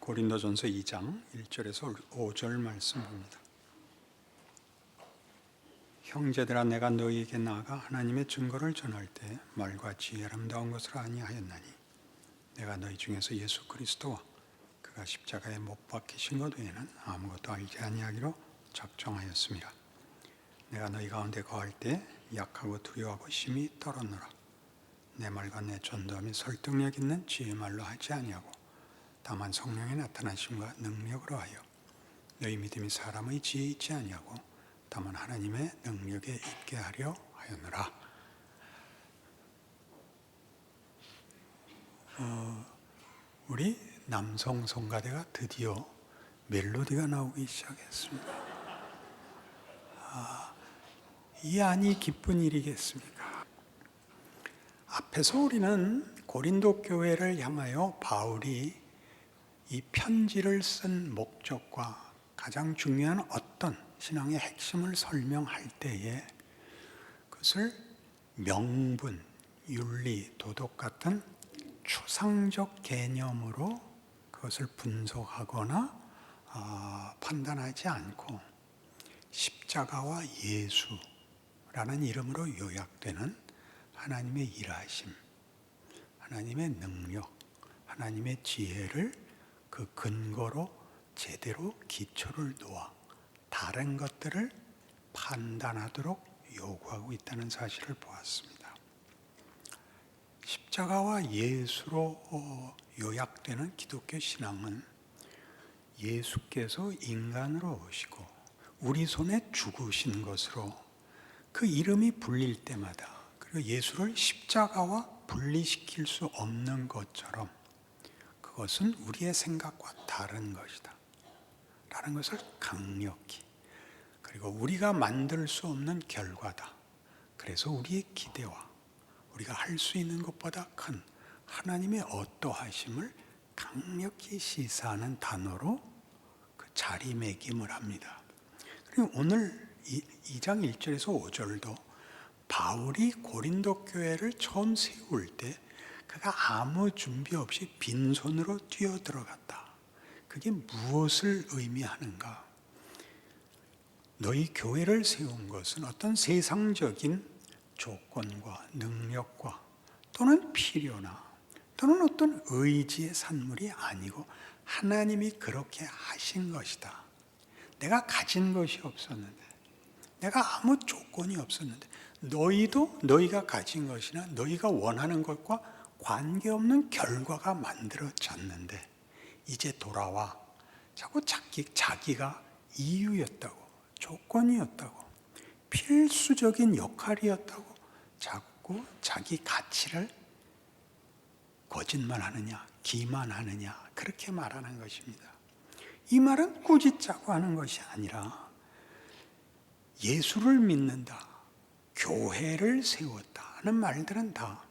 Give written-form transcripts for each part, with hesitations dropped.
고린도전서 2장 1절에서 5절 말씀 봅니다. 형제들아, 내가 너희에게 나아가 하나님의 증거를 전할 때 말과 지혜 아름다운 것을 아니하였나니 내가 너희 중에서 예수 그리스도와 그가 십자가에 못 박히신 것 외에는 아무것도 알지 아니하기로 작정하였습니다. 내가 너희 가운데 거할 때 약하고 두려워하고 심히 떨었노라. 내 말과 내 전도함이 설득력 있는 지혜 말로 하지 아니하고 다만 성령의 나타나심과 능력으로 하여 너희 믿음이 사람의 지혜에 있지 아니하고 다만 하나님의 능력에 있게 하려 하였노라. 우리 남성 성가대가 드디어 멜로디가 나오기 시작했습니다. 이 안이 기쁜 일이겠습니까? 앞에서 우리는 고린도 교회를 향하여 바울이 이 편지를 쓴 목적과 가장 중요한 어떤 신앙의 핵심을 설명할 때에 그것을 명분, 윤리, 도덕 같은 추상적 개념으로 그것을 분석하거나 판단하지 않고 십자가와 예수라는 이름으로 요약되는 하나님의 일하심, 하나님의 능력, 하나님의 지혜를 그 근거로 제대로 기초를 놓아 다른 것들을 판단하도록 요구하고 있다는 사실을 보았습니다. 십자가와 예수로 요약되는 기독교 신앙은 예수께서 인간으로 오시고 우리 손에 죽으신 것으로 그 이름이 불릴 때마다 그리고 예수를 십자가와 분리시킬 수 없는 것처럼 그것은 우리의 생각과 다른 것이다 라는 것을 강력히, 그리고 우리가 만들 수 없는 결과다. 그래서 우리의 기대와 우리가 할 수 있는 것보다 큰 하나님의 어떠하심을 강력히 시사하는 단어로 그 자리매김을 합니다. 그리고 오늘 2장 1절에서 5절도 바울이 고린도 교회를 처음 세울 때 그가 아무 준비 없이 빈손으로 뛰어들어갔다. 그게 무엇을 의미하는가? 너희 교회를 세운 것은 어떤 세상적인 조건과 능력과 또는 필요나 또는 어떤 의지의 산물이 아니고 하나님이 그렇게 하신 것이다. 내가 가진 것이 없었는데, 내가 아무 조건이 없었는데 너희도 너희가 가진 것이나 너희가 원하는 것과 관계없는 결과가 만들어졌는데 이제 돌아와 자꾸 자기가 이유였다고, 조건이었다고, 필수적인 역할이었다고 자꾸 자기 가치를 거짓말하느냐, 기만하느냐 그렇게 말하는 것입니다. 이 말은 꾸짖자고 하는 것이 아니라 예수를 믿는다, 교회를 세웠다 하는 말들은 다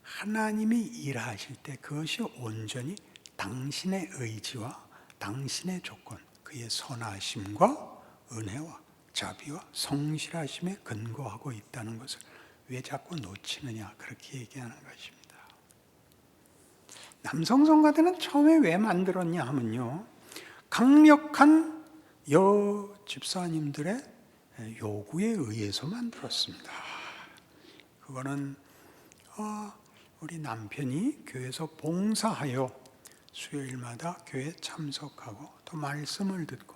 하나님이 일하실 때 그것이 온전히 당신의 의지와 당신의 조건, 그의 선하심과 은혜와 자비와 성실하심에 근거하고 있다는 것을 왜 자꾸 놓치느냐 그렇게 얘기하는 것입니다. 남성 성가대는 처음에 왜 만들었냐 하면요, 강력한 집사님들의 요구에 의해서 만들었습니다. 그거는 우리 남편이 교회에서 봉사하여 수요일마다 교회에 참석하고 또 말씀을 듣고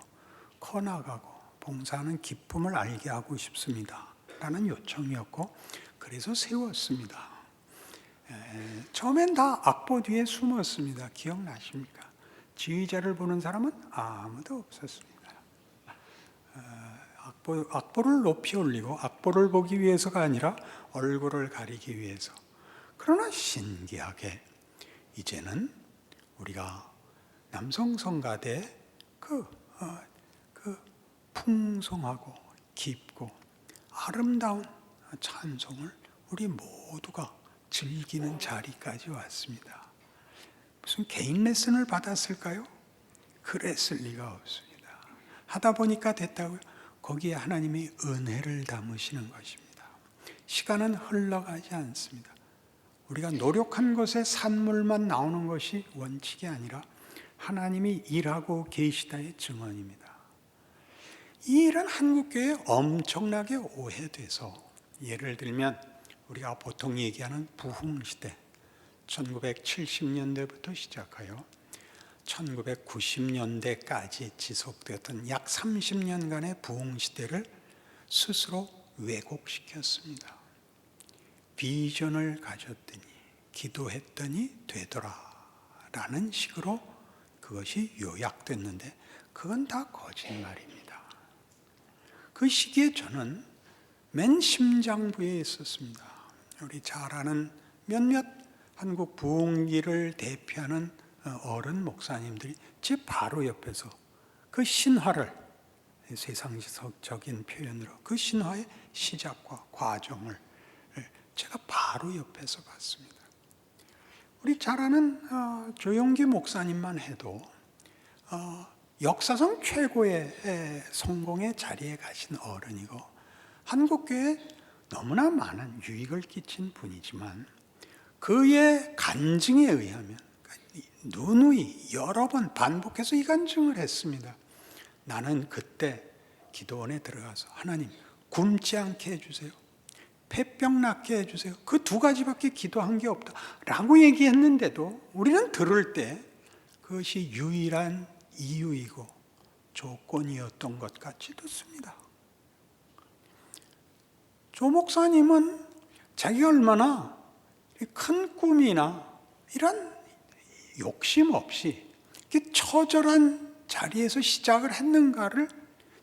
커나가고 봉사하는 기쁨을 알게 하고 싶습니다 라는 요청이었고, 그래서 세웠습니다. 처음엔 다 악보 뒤에 숨었습니다. 기억나십니까? 지휘자를 보는 사람은 아무도 없었습니다. 악보를 높이 올리고 악보를 보기 위해서가 아니라 얼굴을 가리기 위해서. 그러나 신기하게 이제는 우리가 남성 성가대 그 풍성하고 깊고 아름다운 찬송을 우리 모두가 즐기는 자리까지 왔습니다. 무슨 개인 레슨을 받았을까요? 그랬을 리가 없습니다. 하다 보니까 됐다고요? 거기에 하나님이 은혜를 담으시는 것입니다. 시간은 흘러가지 않습니다. 우리가 노력한 것의 산물만 나오는 것이 원칙이 아니라 하나님이 일하고 계시다의 증언입니다. 이 일은 한국교회에 엄청나게 오해돼서, 예를 들면 우리가 보통 얘기하는 부흥시대, 1970년대부터 시작하여 1990년대까지 지속되었던 약 30년간의 부흥시대를 스스로 왜곡시켰습니다. 비전을 가졌더니 기도했더니 되더라 라는 식으로 그것이 요약됐는데, 그건 다 거짓말입니다. 그 시기에 저는 맨 심장부에 있었습니다. 우리 잘 아는 몇몇 한국 부흥기를 대표하는 어른 목사님들이 제 바로 옆에서 그 신화를, 세상적인 표현으로 그 신화의 시작과 과정을 제가 바로 옆에서 봤습니다. 우리 잘 아는 조용기 목사님만 해도 역사상 최고의 성공의 자리에 가신 어른이고 한국교회에 너무나 많은 유익을 끼친 분이지만, 그의 간증에 의하면 누누이 여러 번 반복해서 이 간증을 했습니다. 나는 그때 기도원에 들어가서 하나님 굶지 않게 해주세요, 폐병 낫게 해주세요, 그 두 가지밖에 기도한 게 없다 라고 얘기했는데도 우리는 들을 때 그것이 유일한 이유이고 조건이었던 것 같이 듣습니다. 조 목사님은 자기가 얼마나 큰 꿈이나 이런 욕심 없이 처절한 자리에서 시작을 했는가를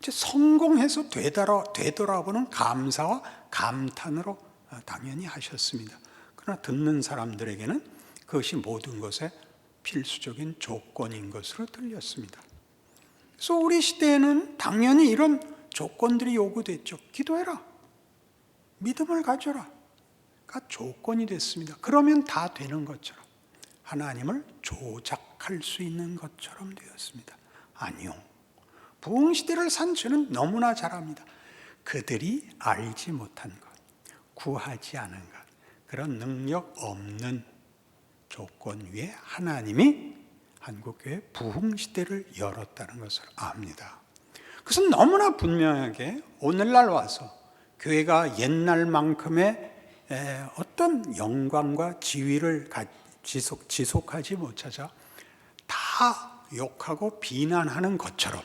성공해서 되돌아보는 감사와 감탄으로 당연히 하셨습니다. 그러나 듣는 사람들에게는 그것이 모든 것의 필수적인 조건인 것으로 들렸습니다. 그래서 우리 시대에는 당연히 이런 조건들이 요구됐죠. 기도해라, 믿음을 가져라 가 조건이 됐습니다. 그러면 다 되는 것처럼, 하나님을 조작할 수 있는 것처럼 되었습니다. 아니요. 부흥시대를 산 저는 너무나 잘 압니다. 그들이 알지 못한 것, 구하지 않은 것, 그런 능력 없는 조건 위에 하나님이 한국교회 부흥시대를 열었다는 것을 압니다. 그것은 너무나 분명하게 오늘날 와서 교회가 옛날만큼의 어떤 영광과 지위를 지속하지 못하자 다 욕하고 비난하는 것처럼,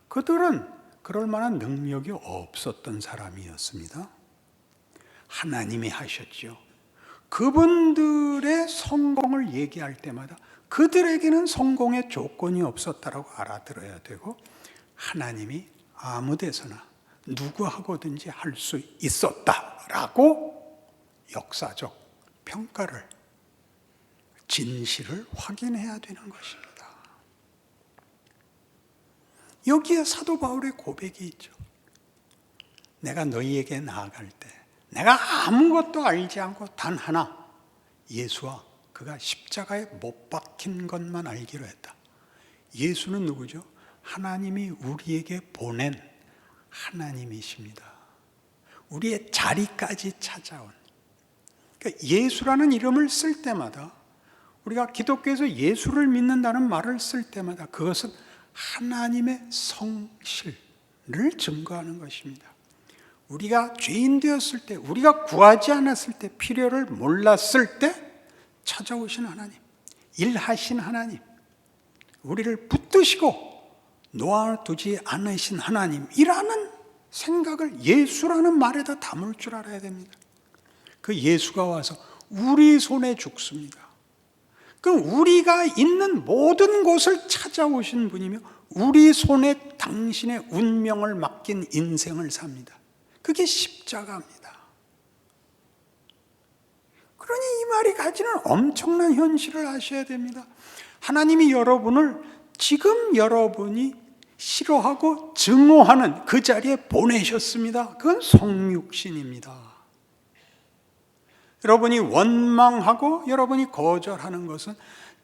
그들은 그럴 만한 능력이 없었던 사람이었습니다. 하나님이 하셨죠. 그분들의 성공을 얘기할 때마다 그들에게는 성공의 조건이 없었다라고 알아들어야 되고, 하나님이 아무 데서나 누구하고든지 할 수 있었다라고 역사적 평가를, 진실을 확인해야 되는 것입니다. 여기에 사도 바울의 고백이 있죠. 내가 너희에게 나아갈 때 내가 아무것도 알지 않고 단 하나, 예수와 그가 십자가에 못 박힌 것만 알기로 했다. 예수는 누구죠? 하나님이 우리에게 보낸 하나님이십니다. 우리의 자리까지 찾아온. 그러니까 예수라는 이름을 쓸 때마다, 우리가 기독교에서 예수를 믿는다는 말을 쓸 때마다 그것은 하나님의 성실을 증거하는 것입니다. 우리가 죄인 되었을 때, 우리가 구하지 않았을 때, 필요를 몰랐을 때 찾아오신 하나님, 일하신 하나님, 우리를 붙드시고 놓아두지 않으신 하나님이라는 생각을 예수라는 말에다 담을 줄 알아야 됩니다. 그 예수가 와서 우리 손에 죽습니다. 그 우리가 있는 모든 곳을 찾아오신 분이며 우리 손에 당신의 운명을 맡긴 인생을 삽니다. 그게 십자가입니다. 그러니 이 말이 가지는 엄청난 현실을 아셔야 됩니다. 하나님이 여러분을 지금 여러분이 싫어하고 증오하는 그 자리에 보내셨습니다. 그건 성육신입니다. 여러분이 원망하고 여러분이 거절하는 것은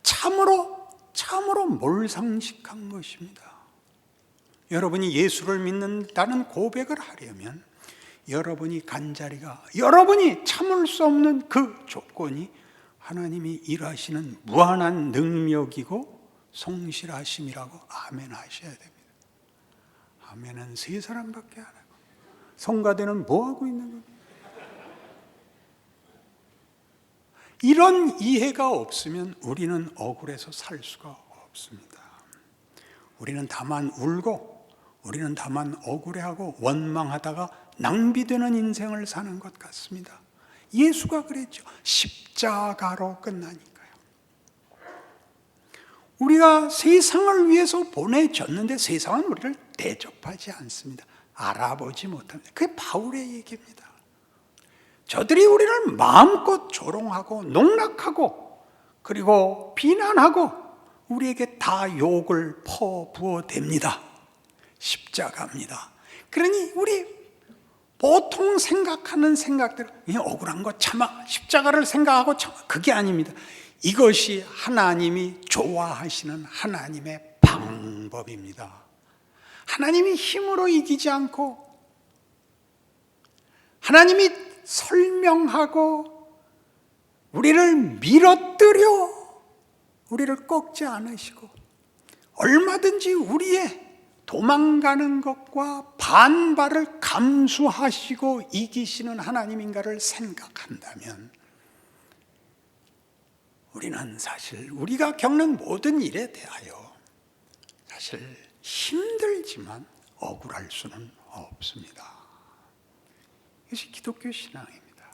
참으로 몰상식한 것입니다. 여러분이 예수를 믿는다는 고백을 하려면 여러분이 간 자리가, 여러분이 참을 수 없는 그 조건이 하나님이 일하시는 무한한 능력이고 성실하심이라고 아멘 하셔야 됩니다. 아멘은 세 사람밖에 안 하고 성가대는 뭐 하고 있는 겁니까? 이런 이해가 없으면 우리는 억울해서 살 수가 없습니다. 우리는 다만 울고, 우리는 다만 억울해하고 원망하다가 낭비되는 인생을 사는 것 같습니다. 예수가 그랬죠. 십자가로 끝나니까요. 우리가 세상을 위해서 보내졌는데 세상은 우리를 대접하지 않습니다. 알아보지 못합니다. 그게 바울의 얘기입니다. 저들이 우리를 마음껏 조롱하고 농락하고 그리고 비난하고 우리에게 다 욕을 퍼부어댑니다. 십자가입니다. 그러니 우리 보통 생각하는 생각대로 억울한 거 참아, 십자가를 생각하고 참아, 그게 아닙니다. 이것이 하나님이 좋아하시는 하나님의 방법입니다. 하나님이 힘으로 이기지 않고 하나님이 설명하고 우리를 밀어뜨려 우리를 꺾지 않으시고 얼마든지 우리의 도망가는 것과 반발을 감수하시고 이기시는 하나님인가를 생각한다면 우리는 사실 우리가 겪는 모든 일에 대하여 사실 힘들지만 억울할 수는 없습니다. 이것이 기독교 신앙입니다.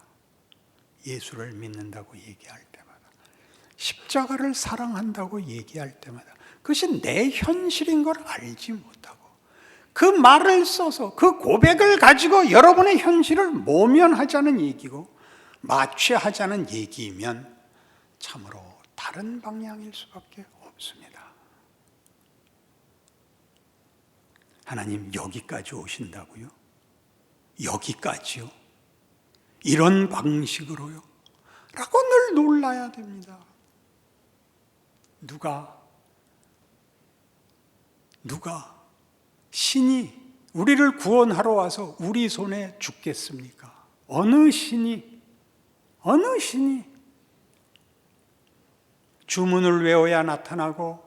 예수를 믿는다고 얘기할 때마다, 십자가를 사랑한다고 얘기할 때마다 그것이 내 현실인 걸 알지 못하고 그 말을 써서 그 고백을 가지고 여러분의 현실을 모면하자는 얘기고 마취하자는 얘기이면 참으로 다른 방향일 수밖에 없습니다. 하나님 여기까지 오신다고요? 여기까지요? 이런 방식으로요? 라고 늘 놀라야 됩니다. 누가 신이 우리를 구원하러 와서 우리 손에 죽겠습니까? 어느 신이 주문을 외워야 나타나고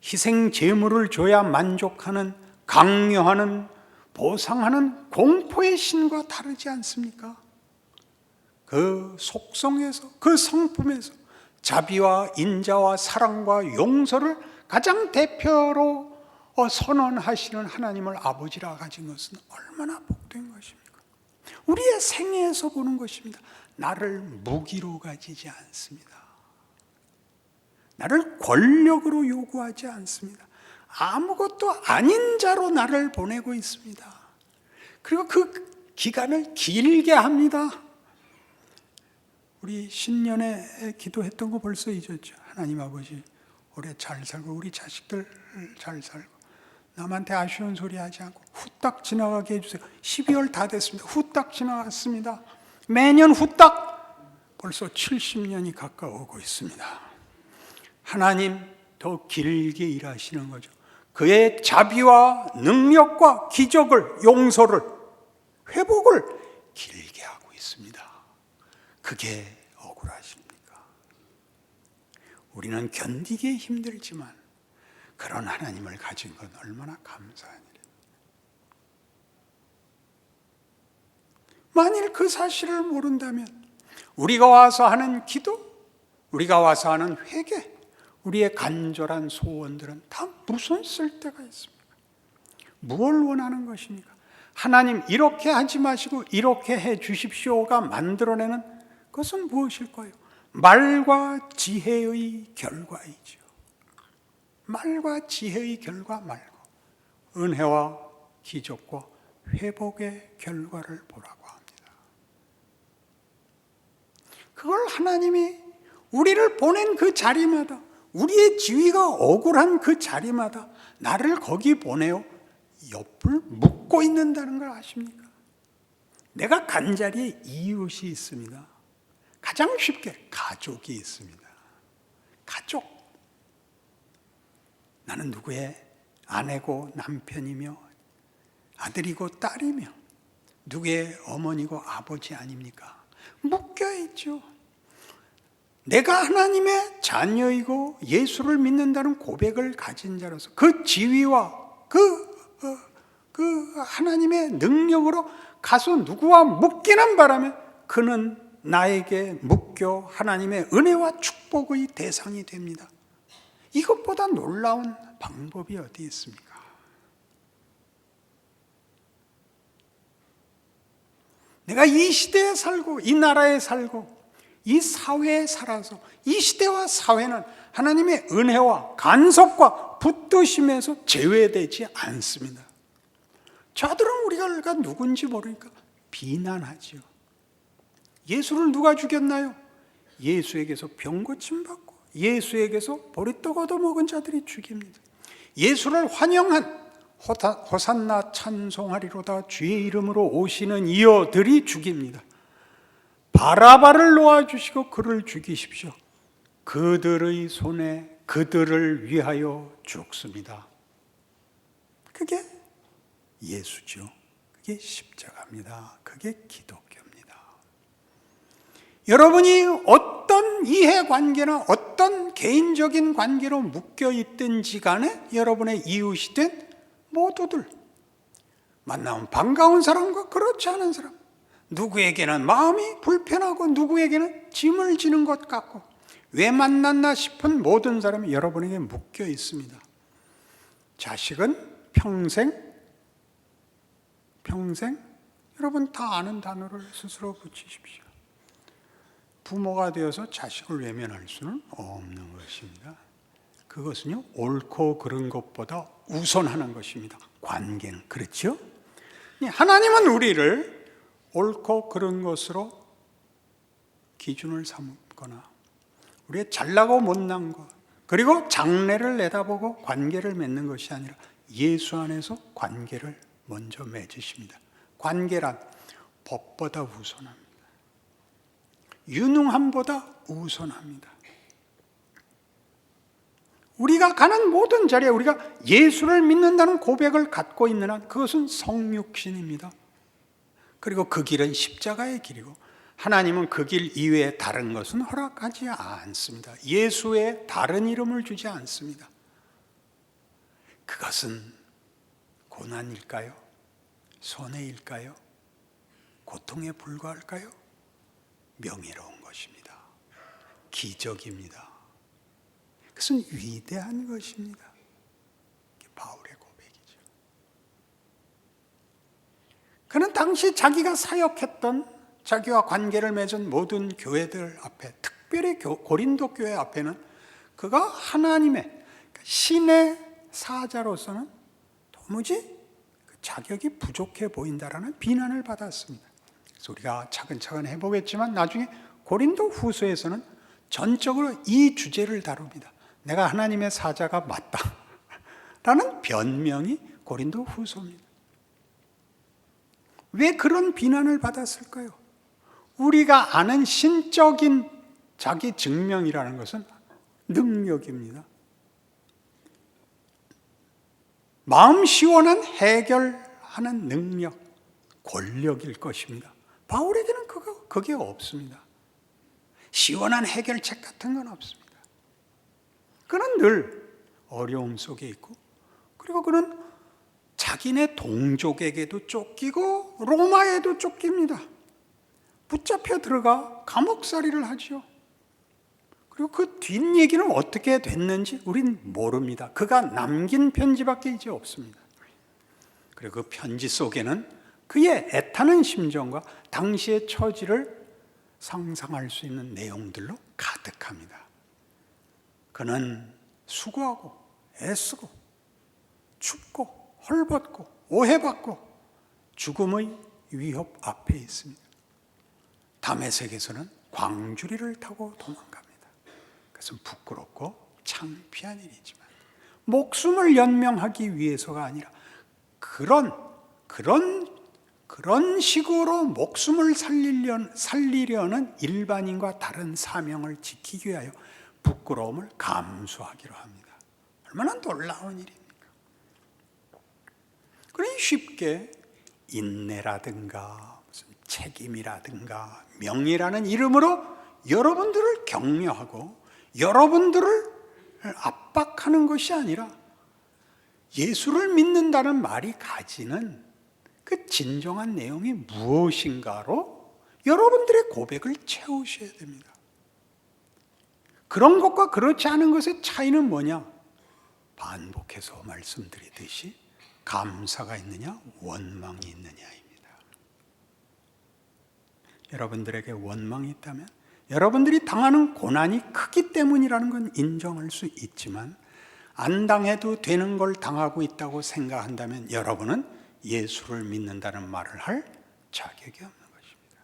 희생 제물을 줘야 만족하는 강요하는 보상하는 공포의 신과 다르지 않습니까? 그 속성에서 그 성품에서 자비와 인자와 사랑과 용서를 가장 대표로 선언하시는 하나님을 아버지라 가진 것은 얼마나 복된 것입니까? 우리의 생애에서 보는 것입니다. 나를 무기로 가지지 않습니다. 나를 권력으로 요구하지 않습니다. 아무것도 아닌 자로 나를 보내고 있습니다. 그리고 그 기간을 길게 합니다. 우리 신년에 기도했던 거 벌써 잊었죠. 하나님 아버지 올해 잘 살고 우리 자식들 잘 살고 남한테 아쉬운 소리 하지 않고 후딱 지나가게 해주세요. 12월 다 됐습니다. 후딱 지나갔습니다. 매년 후딱 벌써 70년이 가까워오고 있습니다. 하나님 더 길게 일하시는 거죠. 그의 자비와 능력과 기적을, 용서를, 회복을 길게 하고 있습니다. 그게 억울하십니까? 우리는 견디기 힘들지만 그런 하나님을 가진 건 얼마나 감사한 일입니까? 만일 그 사실을 모른다면 우리가 와서 하는 기도, 우리가 와서 하는 회개, 우리의 간절한 소원들은 다 무슨 쓸데가 있습니까? 무엇을 원하는 것입니까? 하나님 이렇게 하지 마시고 이렇게 해 주십시오가 만들어내는 것은 무엇일까요? 말과 지혜의 결과이죠. 말과 지혜의 결과 말고 은혜와 기적과 회복의 결과를 보라고 합니다. 그걸 하나님이 우리를 보낸 그 자리마다 우리의 지위가 억울한 그 자리마다 나를 거기 보내어 옆을 묶고 있는다는 걸 아십니까? 내가 간 자리에 이웃이 있습니다. 가장 쉽게 가족이 있습니다. 가족. 나는 누구의 아내고 남편이며 아들이고 딸이며 누구의 어머니고 아버지 아닙니까? 묶여 있죠. 내가 하나님의 자녀이고 예수를 믿는다는 고백을 가진 자로서 그 지위와 그 하나님의 능력으로 가서 누구와 묶이는 바람에 그는 나에게 묶여 하나님의 은혜와 축복의 대상이 됩니다. 이것보다 놀라운 방법이 어디 있습니까? 내가 이 시대에 살고 이 나라에 살고 이 사회에 살아서 이 시대와 사회는 하나님의 은혜와 간섭과 붙드심에서 제외되지 않습니다. 저들은 우리가 누군지 모르니까 비난하지요. 예수를 누가 죽였나요? 예수에게서 병 고침 받고 예수에게서 보리떡 얻어먹은 자들이 죽입니다. 예수를 환영한 호산나 찬송하리로다 주의 이름으로 오시는 이어들이 죽입니다. 바라바를 놓아주시고 그를 죽이십시오. 그들의 손에 그들을 위하여 죽습니다. 그게 예수죠. 그게 십자가입니다. 그게 기독교입니다. 여러분이 어떤 이해관계나 어떤 개인적인 관계로 묶여있든지 간에 여러분의 이웃이든 모두들 만나면 반가운 사람과 그렇지 않은 사람, 누구에게는 마음이 불편하고 누구에게는 짐을 지는 것 같고 왜 만났나 싶은 모든 사람이 여러분에게 묶여 있습니다. 자식은 평생 여러분 다 아는 단어를 스스로 붙이십시오. 부모가 되어서 자식을 외면할 수는 없는 것입니다. 그것은요, 옳고 그른 것보다 우선하는 것입니다. 관계는. 그렇죠? 하나님은 우리를 옳고 그른 것으로 기준을 삼거나 우리의 잘나고 못난 것 그리고 장래를 내다보고 관계를 맺는 것이 아니라 예수 안에서 관계를 먼저 맺으십니다. 관계란 법보다 우선합니다. 유능함보다 우선합니다. 우리가 가는 모든 자리에 우리가 예수를 믿는다는 고백을 갖고 있는 한 그것은 성육신입니다. 그리고 그 길은 십자가의 길이고 하나님은 그 길 이외에 다른 것은 허락하지 않습니다. 예수의 다른 이름을 주지 않습니다. 그것은 고난일까요? 손해일까요? 고통에 불과할까요? 명예로운 것입니다. 기적입니다. 그것은 위대한 것입니다. 바울의 고백이죠. 그는 당시 자기가 사역했던 자기와 관계를 맺은 모든 교회들 앞에 특별히 고린도 교회 앞에는 그가 하나님의 신의 사자로서는 도무지 자격이 부족해 보인다라는 비난을 받았습니다. 그래서 우리가 차근차근 해보겠지만 나중에 고린도 후서에서는 전적으로 이 주제를 다룹니다. 내가 하나님의 사자가 맞다 라는 변명이 고린도 후서입니다. 왜 그런 비난을 받았을까요? 우리가 아는 신적인 자기 증명이라는 것은 능력입니다. 마음 시원한 해결하는 능력, 권력일 것입니다. 바울에게는 그게 없습니다. 시원한 해결책 같은 건 없습니다. 그는 늘 어려움 속에 있고 그리고 그는 자기네 동족에게도 쫓기고 로마에도 쫓깁니다. 붙잡혀 들어가 감옥살이를 하죠. 그리고 그 뒷얘기는 어떻게 됐는지 우린 모릅니다. 그가 남긴 편지밖에 이제 없습니다. 그리고 그 편지 속에는 그의 애타는 심정과 당시의 처지를 상상할 수 있는 내용들로 가득합니다. 그는 수고하고 애쓰고 춥고 헐벗고 오해받고 죽음의 위협 앞에 있습니다. 다메섹에서는 광주리를 타고 도망갑니다. 그것은 부끄럽고 창피한 일이지만 목숨을 연명하기 위해서가 아니라 그런 식으로 목숨을 살리려는 일반인과 다른 사명을 지키기 위하여 부끄러움을 감수하기로 합니다. 얼마나 놀라운 일입니까? 그러니 쉽게 인내라든가 무슨 책임이라든가 명예라는 이름으로 여러분들을 격려하고 여러분들을 압박하는 것이 아니라 예수를 믿는다는 말이 가지는 그 진정한 내용이 무엇인가로 여러분들의 고백을 채우셔야 됩니다. 그런 것과 그렇지 않은 것의 차이는 뭐냐? 반복해서 말씀드리듯이 감사가 있느냐, 원망이 있느냐입니다. 여러분들에게 원망이 있다면 여러분들이 당하는 고난이 크기 때문이라는 건 인정할 수 있지만 안 당해도 되는 걸 당하고 있다고 생각한다면 여러분은 예수를 믿는다는 말을 할 자격이 없는 것입니다.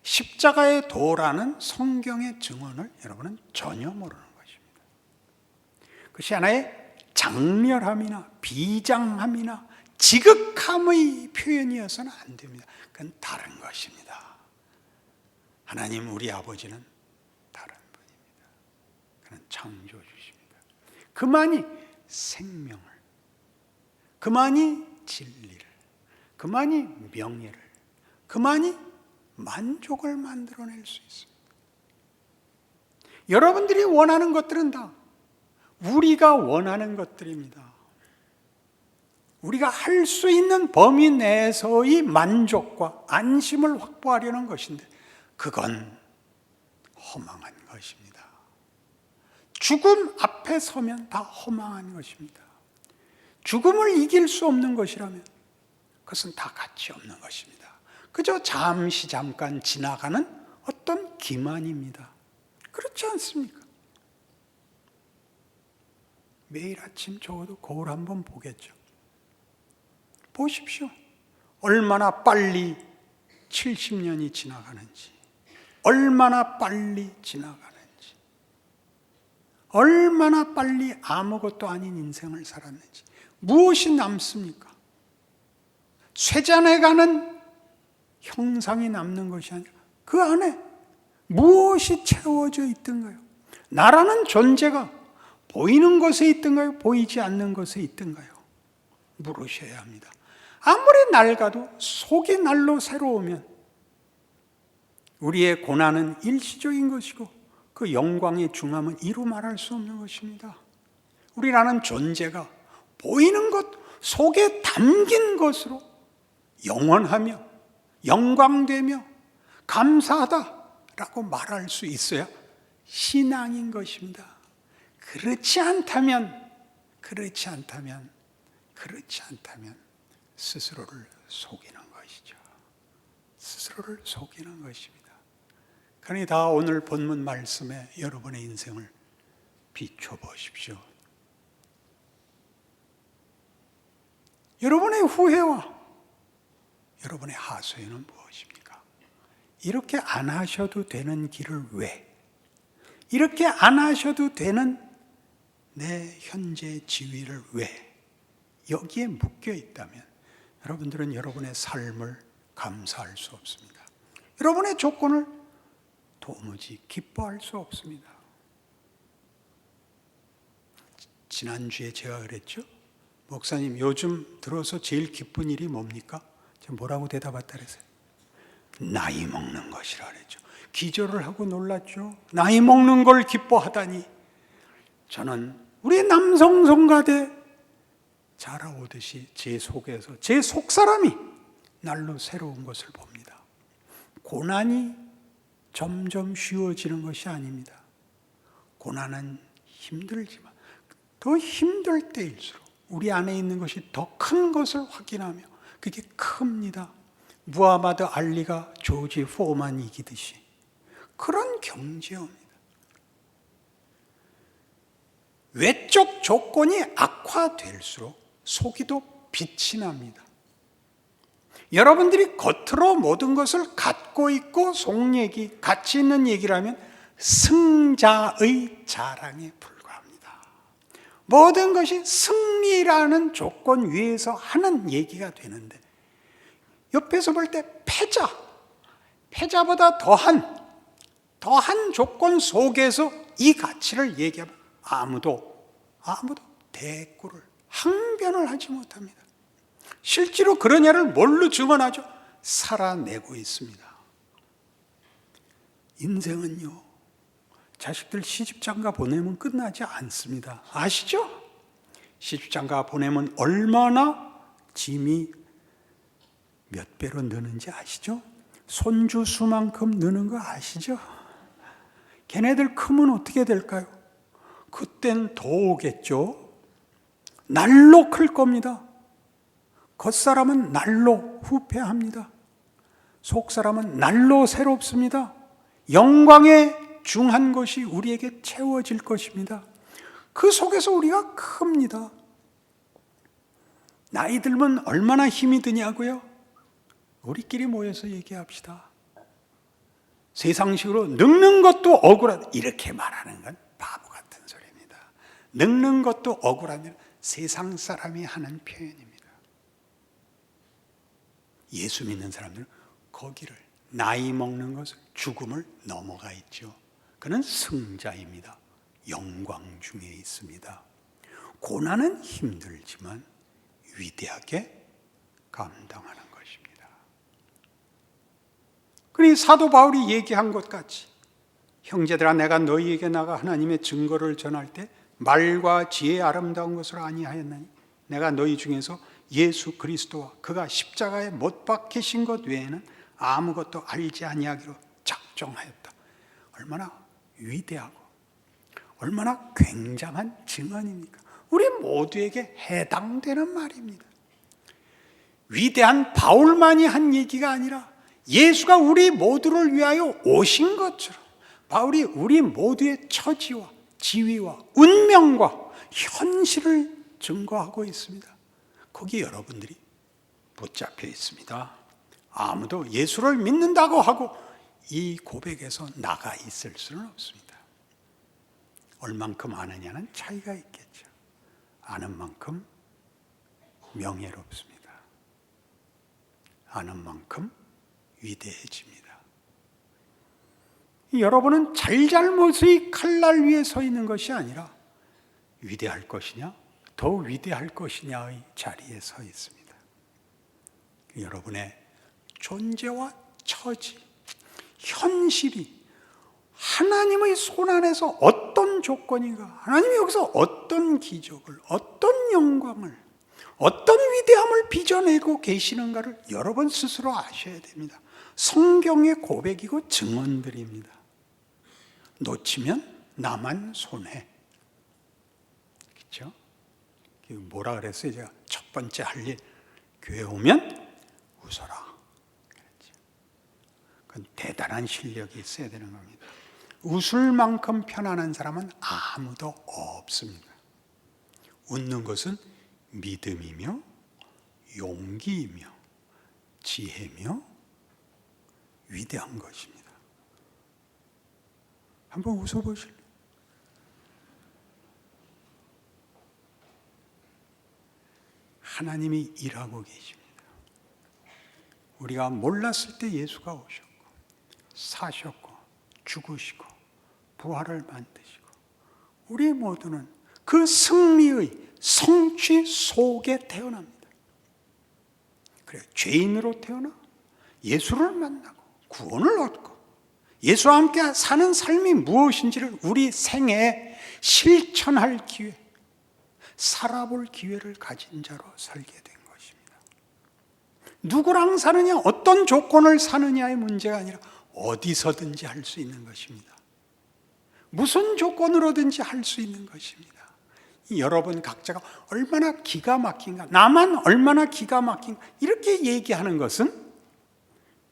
십자가의 도라는 성경의 증언을 여러분은 전혀 모르는 것입니다. 그것이 하나의 장렬함이나 비장함이나 지극함의 표현이어서는 안 됩니다. 그건 다른 것입니다. 하나님 우리 아버지는 다른 분입니다. 그는 창조주십니다. 그만이 생명을, 그만이 진리를, 그만이 명예를, 그만이 만족을 만들어낼 수 있습니다. 여러분들이 원하는 것들은 다 우리가 원하는 것들입니다. 우리가 할 수 있는 범위 내에서의 만족과 안심을 확보하려는 것인데 그건 허망한 것입니다. 죽음 앞에 서면 다 허망한 것입니다. 죽음을 이길 수 없는 것이라면 그것은 다 가치 없는 것입니다. 그저 잠깐 지나가는 어떤 기만입니다. 그렇지 않습니까? 매일 아침 적어도 거울 한번 보겠죠. 보십시오. 얼마나 빨리 70년이 지나가는지, 얼마나 빨리 지나가는지, 얼마나 빨리 아무것도 아닌 인생을 살았는지. 무엇이 남습니까? 쇠잔해가는 형상이 남는 것이 아니라 그 안에 무엇이 채워져 있던가요? 나라는 존재가 보이는 것에 있던가요? 보이지 않는 것에 있던가요? 물으셔야 합니다. 아무리 낡아도 속이 날로 새로우면 우리의 고난은 일시적인 것이고 그 영광의 중함은 이루 말할 수 없는 것입니다. 우리라는 존재가 보이는 것 속에 담긴 것으로 영원하며 영광되며 감사하다라고 말할 수 있어야 신앙인 것입니다. 그렇지 않다면 스스로를 속이는 것이죠. 스스로를 속이는 것입니다. 그러니 다 오늘 본문 말씀에 여러분의 인생을 비춰보십시오. 여러분의 후회와 여러분의 하소연은 무엇입니까? 이렇게 안 하셔도 되는 길을 왜? 이렇게 안 하셔도 되는 내 현재 지위를 왜? 여기에 묶여 있다면 여러분들은 여러분의 삶을 감사할 수 없습니다. 여러분의 조건을 도무지 기뻐할 수 없습니다. 지난주에 제가 그랬죠? 목사님 요즘 들어서 제일 기쁜 일이 뭡니까? 제가 뭐라고 대답했다 그랬어요? 나이 먹는 것이라 그랬죠. 기절을 하고 놀랐죠. 나이 먹는 걸 기뻐하다니. 저는 우리 남성 성가대 자라오듯이 제 속에서 제 속사람이 날로 새로운 것을 봅니다. 고난이 점점 쉬워지는 것이 아닙니다. 고난은 힘들지만 더 힘들 때일수록 우리 안에 있는 것이 더 큰 것을 확인하며 그게 큽니다. 무하마드 알리가 조지 포만 이기듯이 그런 경지입니다. 외적 조건이 악화될수록 속이 더 빛이 납니다. 여러분들이 겉으로 모든 것을 갖고 있고 속얘기, 가치 있는 얘기를 하면 승자의 자랑에 불과합니다. 모든 것이 승리라는 조건 위에서 하는 얘기가 되는데 옆에서 볼 때 패자보다 더한 조건 속에서 이 가치를 얘기하면 아무도 대꾸를 항변을 하지 못합니다. 실제로 그러냐를 뭘로 증언하죠? 살아내고 있습니다. 인생은요, 자식들 시집장가 보내면 끝나지 않습니다. 아시죠? 시집장가 보내면 얼마나 짐이 몇 배로 느는지 아시죠? 손주 수만큼 느는 거 아시죠? 걔네들 크면 어떻게 될까요? 그땐 더 오겠죠? 날로 클 겁니다. 겉사람은 날로 후패합니다. 속사람은 날로 새롭습니다. 영광의 중한 것이 우리에게 채워질 것입니다. 그 속에서 우리가 큽니다. 나이 들면 얼마나 힘이 드냐고요? 우리끼리 모여서 얘기합시다. 세상식으로 늙는 것도 억울하다 이렇게 말하는 건 바보 같은 소리입니다. 늙는 것도 억울하면 세상 사람이 하는 표현입니다. 예수 믿는 사람들은 거기를, 나이 먹는 것을, 죽음을 넘어가 있죠. 그는 승자입니다. 영광 중에 있습니다. 고난은 힘들지만 위대하게 감당하는 것입니다. 그러니 사도 바울이 얘기한 것 같이, 형제들아 내가 너희에게 나가 하나님의 증거를 전할 때 말과 지혜의 아름다운 것을 아니하였나니 내가 너희 중에서 예수 그리스도와 그가 십자가에 못 박히신 것 외에는 아무것도 알지 아니하기로 작정하였다. 얼마나 위대하고 얼마나 굉장한 증언입니까? 우리 모두에게 해당되는 말입니다. 위대한 바울만이 한 얘기가 아니라 예수가 우리 모두를 위하여 오신 것처럼 바울이 우리 모두의 처지와 지위와 운명과 현실을 증거하고 있습니다. 거기 여러분들이 붙잡혀 있습니다. 아무도 예수를 믿는다고 하고 이 고백에서 나가 있을 수는 없습니다. 얼만큼 아느냐는 차이가 있겠죠. 아는 만큼 명예롭습니다. 아는 만큼 위대해집니다. 여러분은 잘잘못의 칼날 위에 서 있는 것이 아니라 위대할 것이냐, 더 위대할 것이냐의 자리에 서 있습니다. 여러분의 존재와 처지, 현실이 하나님의 손 안에서 어떤 조건인가, 하나님이 여기서 어떤 기적을, 어떤 영광을, 어떤 위대함을 빚어내고 계시는가를 여러분 스스로 아셔야 됩니다. 성경의 고백이고 증언들입니다. 놓치면 나만 손해. 그렇죠? 뭐라 그랬어요? 제가 첫 번째 할 일, 교회 오면 웃어라. 그건 대단한 실력이 있어야 되는 겁니다. 웃을 만큼 편안한 사람은 아무도 없습니다. 웃는 것은 믿음이며 용기이며 지혜며 위대한 것입니다. 한번 웃어보실래요? 하나님이 일하고 계십니다. 우리가 몰랐을 때 예수가 오셨고 사셨고 죽으시고 부활을 만드시고 우리 모두는 그 승리의 성취 속에 태어납니다. 그래, 죄인으로 태어나 예수를 만나고 구원을 얻고 예수와 함께 사는 삶이 무엇인지를 우리 생애에 실천할 기회, 살아볼 기회를 가진 자로 살게 된 것입니다. 누구랑 사느냐, 어떤 조건을 사느냐의 문제가 아니라 어디서든지 할 수 있는 것입니다. 무슨 조건으로든지 할 수 있는 것입니다. 여러분 각자가 얼마나 기가 막힌가, 나만 얼마나 기가 막힌가 이렇게 얘기하는 것은,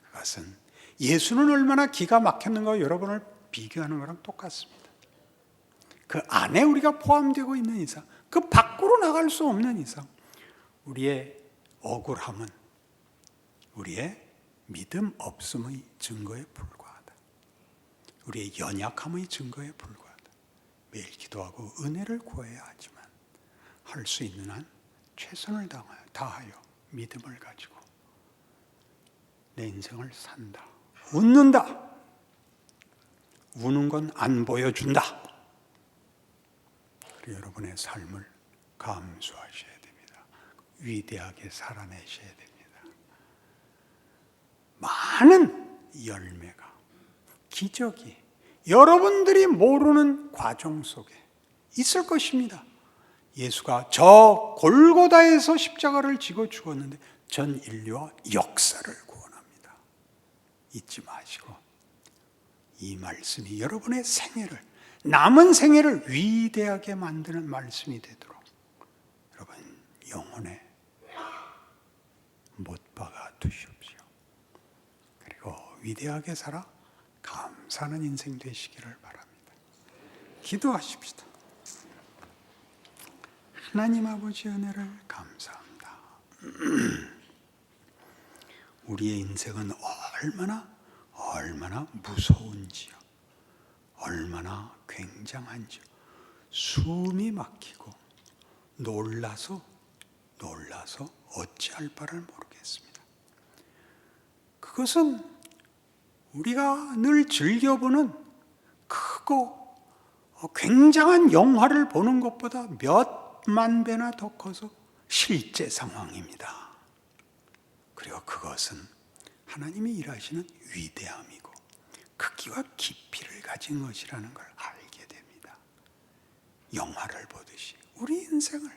그것은 예수는 얼마나 기가 막혔는가 여러분을 비교하는 거랑 똑같습니다. 그 안에 우리가 포함되고 있는 이상, 그 밖으로 나갈 수 없는 이상 우리의 억울함은 우리의 믿음 없음의 증거에 불과하다. 우리의 연약함의 증거에 불과하다. 매일 기도하고 은혜를 구해야 하지만 할 수 있는 한 최선을 다하여 믿음을 가지고 내 인생을 산다. 웃는다. 우는 건 안 보여준다. 여러분의 삶을 감수하셔야 됩니다. 위대하게 살아내셔야 됩니다. 많은 열매가 기적이 여러분들이 모르는 과정 속에 있을 것입니다. 예수가 저 골고다에서 십자가를 지고 죽었는데 전 인류와 역사를 구원합니다. 잊지 마시고 이 말씀이 여러분의 생애를, 남은 생애를 위대하게 만드는 말씀이 되도록 여러분 영혼에 못 박아 두십시오. 그리고 위대하게 살아 감사하는 인생 되시기를 바랍니다. 기도하십시다. 하나님 아버지 은혜를 감사합니다. 우리의 인생은 얼마나 무서운지요. 얼마나 굉장한지요. 숨이 막히고 놀라서 어찌할 바를 모르겠습니다. 그것은 우리가 늘 즐겨보는 크고 굉장한 영화를 보는 것보다 몇만 배나 더 커서 실제 상황입니다. 그리고 그것은 하나님이 일하시는 위대함이고 크기와 깊이를 가진 것이라는 걸 알게 됩니다. 영화를 보듯이 우리 인생을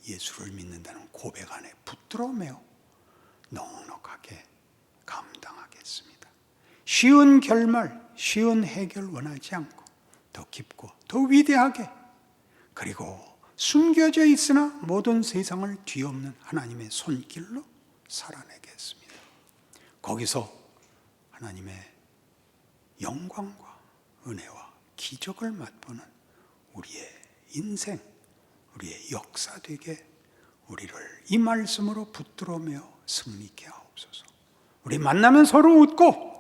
예수를 믿는다는 고백 안에 붙들어 매어 넉넉하게 감당하겠습니다. 쉬운 결말, 쉬운 해결 원하지 않고 더 깊고 더 위대하게, 그리고 숨겨져 있으나 모든 세상을 뒤엎는 하나님의 손길로 살아내겠습니다. 거기서 하나님의 영광과 은혜와 기적을 맛보는 우리의 인생, 우리의 역사 되게 우리를 이 말씀으로 붙들어 매어 승리케 하옵소서. 우리 만나면 서로 웃고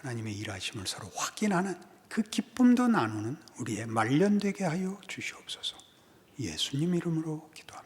하나님의 일하심을 서로 확인하는 그 기쁨도 나누는 우리의 말년 되게 하여 주시옵소서. 예수님 이름으로 기도합니다.